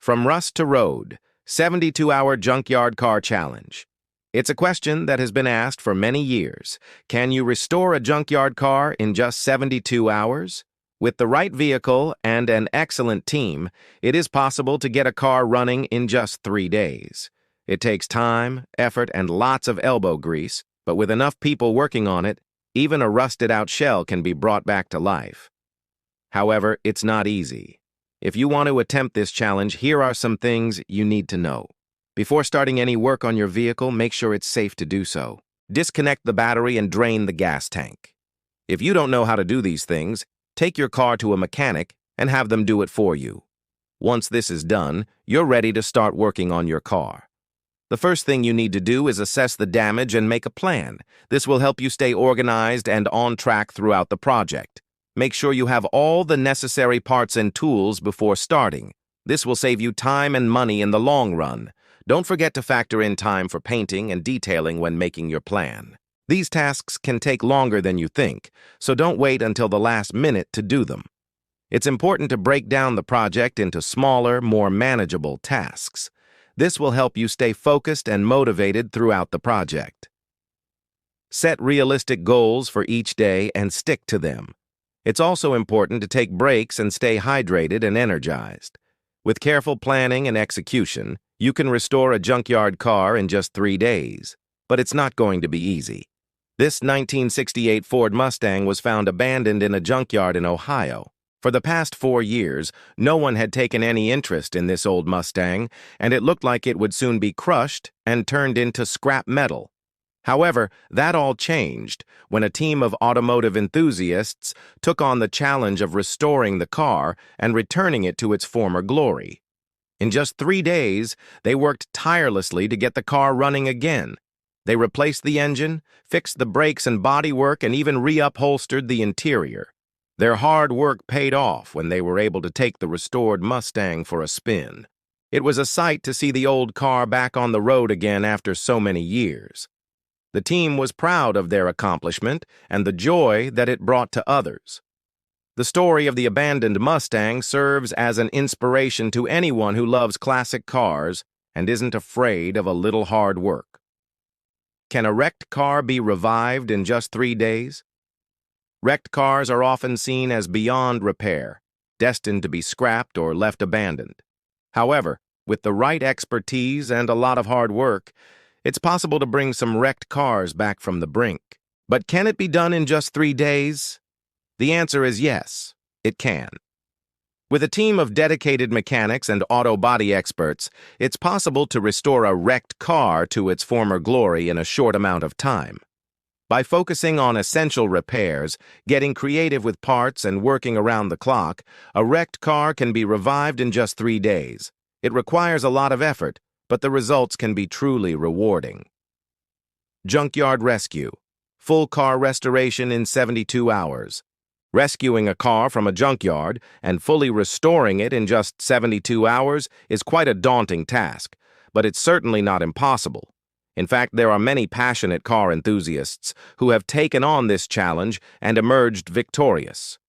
From Rust to Road, 72-Hour Junkyard Car Challenge. It's a question that has been asked for many years. Can you restore a junkyard car in just 72 hours? With the right vehicle and an excellent team, it is possible to get a car running in just 3 days. It takes time, effort, and lots of elbow grease, but with enough people working on it, even a rusted-out shell can be brought back to life. However, it's not easy. If you want to attempt this challenge, here are some things you need to know. Before starting any work on your vehicle, make sure it's safe to do so. Disconnect the battery and drain the gas tank. If you don't know how to do these things, take your car to a mechanic and have them do it for you. Once this is done, you're ready to start working on your car. The first thing you need to do is assess the damage and make a plan. This will help you stay organized and on track throughout the project. Make sure you have all the necessary parts and tools before starting. This will save you time and money in the long run. Don't forget to factor in time for painting and detailing when making your plan. These tasks can take longer than you think, so don't wait until the last minute to do them. It's important to break down the project into smaller, more manageable tasks. This will help you stay focused and motivated throughout the project. Set realistic goals for each day and stick to them. It's also important to take breaks and stay hydrated and energized. With careful planning and execution, you can restore a junkyard car in just 3 days. But it's not going to be easy. This 1968 Ford Mustang was found abandoned in a junkyard in Ohio. For the past 4 years, no one had taken any interest in this old Mustang, and it looked like it would soon be crushed and turned into scrap metal. However, that all changed when a team of automotive enthusiasts took on the challenge of restoring the car and returning it to its former glory. In just 3 days, they worked tirelessly to get the car running again. They replaced the engine, fixed the brakes and bodywork, and even reupholstered the interior. Their hard work paid off when they were able to take the restored Mustang for a spin. It was a sight to see the old car back on the road again after so many years. The team was proud of their accomplishment and the joy that it brought to others. The story of the abandoned Mustang serves as an inspiration to anyone who loves classic cars and isn't afraid of a little hard work. Can a wrecked car be revived in just 3 days? Wrecked cars are often seen as beyond repair, destined to be scrapped or left abandoned. However, with the right expertise and a lot of hard work, it's possible to bring some wrecked cars back from the brink. But can it be done in just 3 days? The answer is yes, it can. With a team of dedicated mechanics and auto body experts, it's possible to restore a wrecked car to its former glory in a short amount of time. By focusing on essential repairs, getting creative with parts, and working around the clock, a wrecked car can be revived in just 3 days. It requires a lot of effort, but the results can be truly rewarding. Junkyard Rescue. Full car restoration in 72 hours. Rescuing a car from a junkyard and fully restoring it in just 72 hours is quite a daunting task, but it's certainly not impossible. In fact, there are many passionate car enthusiasts who have taken on this challenge and emerged victorious.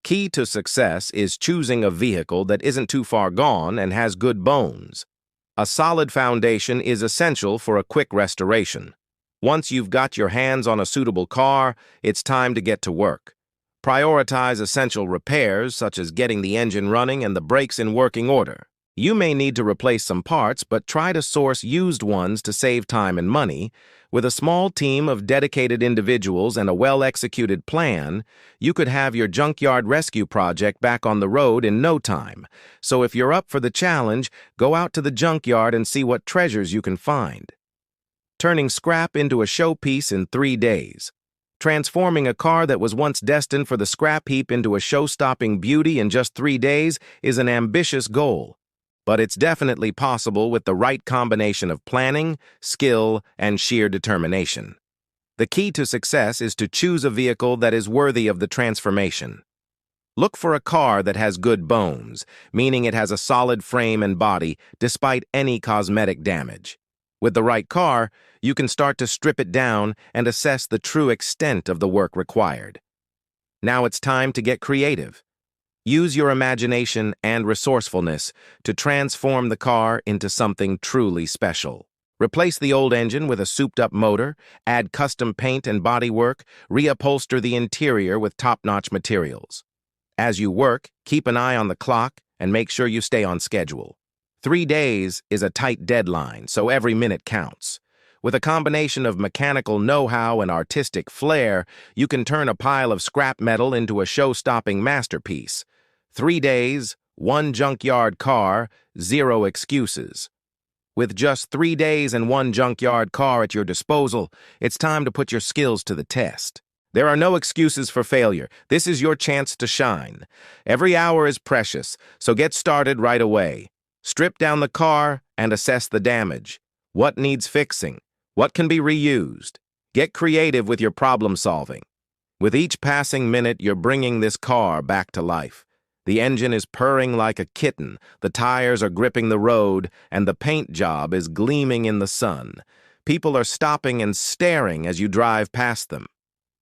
Key to success is choosing a vehicle that isn't too far gone and has good bones. A solid foundation is essential for a quick restoration. Once you've got your hands on a suitable car, it's time to get to work. Prioritize essential repairs, such as getting the engine running and the brakes in working order. You may need to replace some parts, but try to source used ones to save time and money. With a small team of dedicated individuals and a well-executed plan, you could have your junkyard rescue project back on the road in no time. So if you're up for the challenge, go out to the junkyard and see what treasures you can find. Turning scrap into a showpiece in 3 days. Transforming a car that was once destined for the scrap heap into a show-stopping beauty in just 3 days is an ambitious goal. But it's definitely possible with the right combination of planning, skill, and sheer determination. The key to success is to choose a vehicle that is worthy of the transformation. Look for a car that has good bones, meaning it has a solid frame and body despite any cosmetic damage. With the right car, you can start to strip it down and assess the true extent of the work required. Now it's time to get creative. Use your imagination and resourcefulness to transform the car into something truly special. Replace the old engine with a souped-up motor, add custom paint and bodywork, reupholster the interior with top-notch materials. As you work, keep an eye on the clock and make sure you stay on schedule. 3 days is a tight deadline, so every minute counts. With a combination of mechanical know-how and artistic flair, you can turn a pile of scrap metal into a show-stopping masterpiece. 3 days, 1 junkyard car, 0 excuses. With just 3 days and 1 junkyard car at your disposal, it's time to put your skills to the test. There are no excuses for failure. This is your chance to shine. Every hour is precious, so get started right away. Strip down the car and assess the damage. What needs fixing? What can be reused? Get creative with your problem solving. With each passing minute, you're bringing this car back to life. The engine is purring like a kitten, the tires are gripping the road, and the paint job is gleaming in the sun. People are stopping and staring as you drive past them.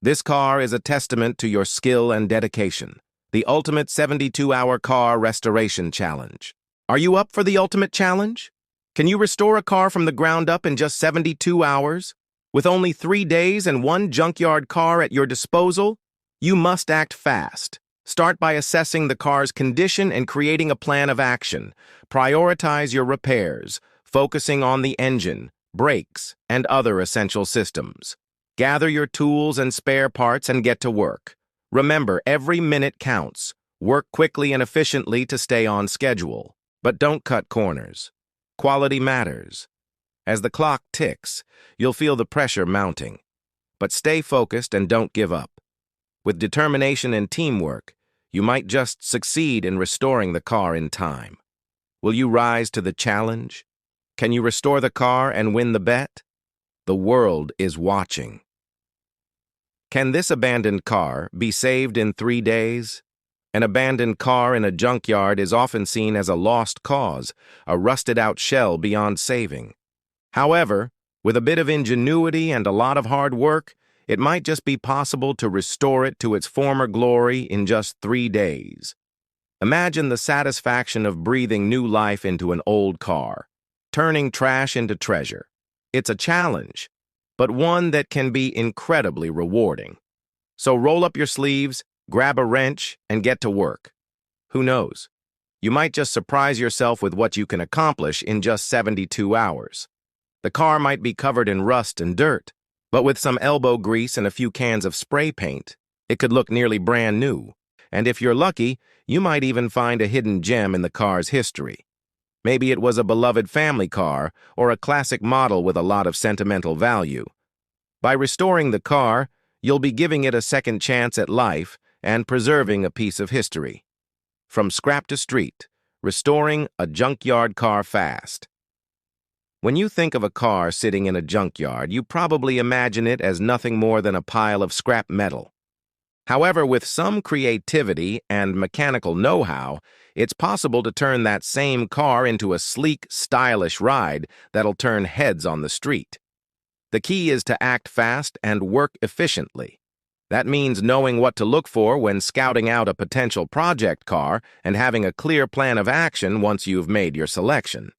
This car is a testament to your skill and dedication. The ultimate 72-hour car restoration challenge. Are you up for the ultimate challenge? Can you restore a car from the ground up in just 72 hours? With only 3 days and 1 junkyard car at your disposal? You must act fast. Start by assessing the car's condition and creating a plan of action. Prioritize your repairs, focusing on the engine, brakes, and other essential systems. Gather your tools and spare parts and get to work. Remember, every minute counts. Work quickly and efficiently to stay on schedule. But don't cut corners. Quality matters. As the clock ticks, you'll feel the pressure mounting. But stay focused and don't give up. With determination and teamwork, you might just succeed in restoring the car in time. Will you rise to the challenge? Can you restore the car and win the bet? The world is watching. Can this abandoned car be saved in 3 days? An abandoned car in a junkyard is often seen as a lost cause, a rusted-out shell beyond saving. However, with a bit of ingenuity and a lot of hard work, it might just be possible to restore it to its former glory in just 3 days. Imagine the satisfaction of breathing new life into an old car, turning trash into treasure. It's a challenge, but one that can be incredibly rewarding. So roll up your sleeves, grab a wrench, and get to work. Who knows? You might just surprise yourself with what you can accomplish in just 72 hours. The car might be covered in rust and dirt, but with some elbow grease and a few cans of spray paint, it could look nearly brand new. And if you're lucky, you might even find a hidden gem in the car's history. Maybe it was a beloved family car or a classic model with a lot of sentimental value. By restoring the car, you'll be giving it a second chance at life and preserving a piece of history. From scrap to street, restoring a junkyard car fast. When you think of a car sitting in a junkyard, you probably imagine it as nothing more than a pile of scrap metal. However, with some creativity and mechanical know-how, it's possible to turn that same car into a sleek, stylish ride that'll turn heads on the street. The key is to act fast and work efficiently. That means knowing what to look for when scouting out a potential project car and having a clear plan of action once you've made your selection.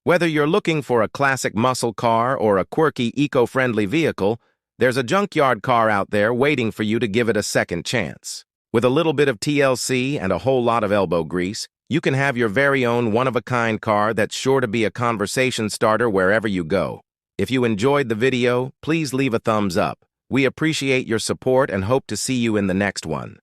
Whether you're looking for a classic muscle car or a quirky, eco-friendly vehicle, there's a junkyard car out there waiting for you to give it a second chance. With a little bit of TLC and a whole lot of elbow grease, you can have your very own one-of-a-kind car that's sure to be a conversation starter wherever you go. If you enjoyed the video, please leave a thumbs up. We appreciate your support and hope to see you in the next one.